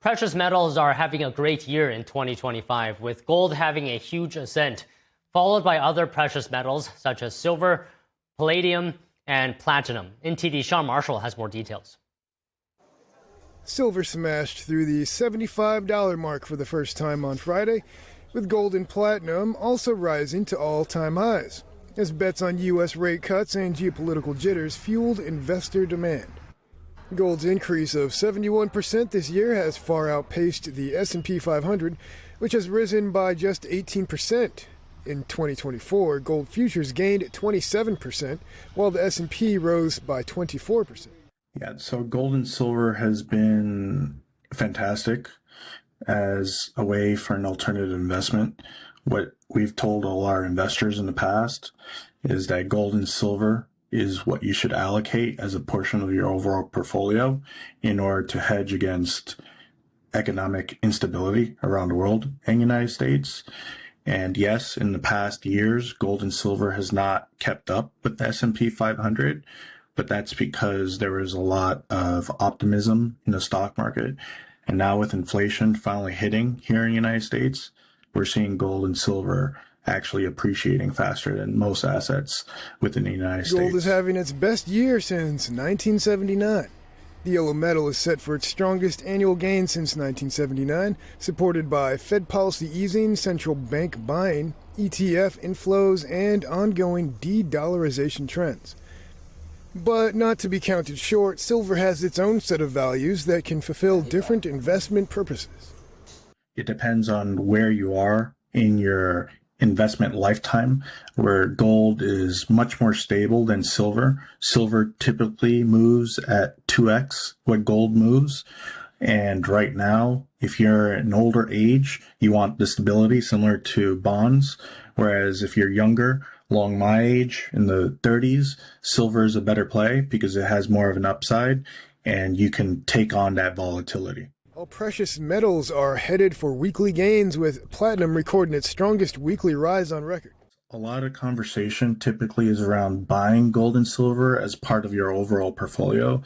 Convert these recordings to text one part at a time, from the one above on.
Precious metals are having a great year in 2025, with gold having a huge ascent, followed by other precious metals such as silver, palladium, and platinum. NTD Sean Marshall has more details. Silver smashed through the $75 mark for the first time on Friday, with gold and platinum also rising to all-time highs, as bets on U.S. rate cuts and geopolitical jitters fueled investor demand. Gold's increase of 71% this year has far outpaced the S&P 500, which has risen by just 18%. In 2024, gold futures gained 27%, while the S&P rose by 24%. Yeah, so gold and silver has been fantastic as a way for an alternative investment. What we've told all our investors in the past is that gold and silver is what you should allocate as a portion of your overall portfolio in order to hedge against economic instability around the world and the United States. And yes, in the past years, gold and silver has not kept up with the S&P 500, but that's because there was a lot of optimism in the stock market. And now with inflation finally hitting here in the United States, we're seeing gold and silver actually appreciating faster than most assets within the United States. Gold is having its best year since 1979. The yellow metal is set for its strongest annual gain since 1979, supported by Fed policy easing, central bank buying, ETF inflows, and ongoing de-dollarization trends. But not to be counted short, silver has its own set of values that can fulfill different investment purposes. It depends on where you are in your investment lifetime, where gold is much more stable than silver. Silver typically moves at 2x what gold moves. And right now, if you're an older age, you want the stability similar to bonds. Whereas if you're younger, along my age, in the 30s, silver is a better play because it has more of an upside and you can take on that volatility. All precious metals are headed for weekly gains, with platinum recording its strongest weekly rise on record. A lot of conversation typically is around buying gold and silver as part of your overall portfolio,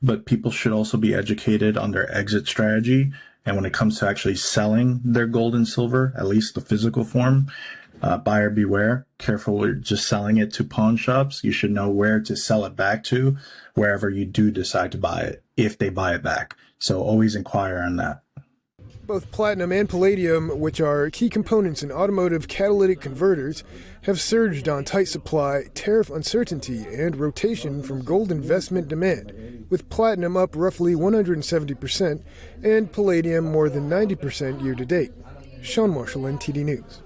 but people should also be educated on their exit strategy. And when it comes to actually selling their gold and silver, at least the physical form, buyer beware. Careful with just selling it to pawn shops. You should know where to sell it back to wherever you do decide to buy it, if they buy it back. So always inquire on that. Both platinum and palladium, which are key components in automotive catalytic converters, have surged on tight supply, tariff uncertainty, and rotation from gold investment demand, with platinum up roughly 170% and palladium more than 90% year to date. Sean Marshall, NTD News.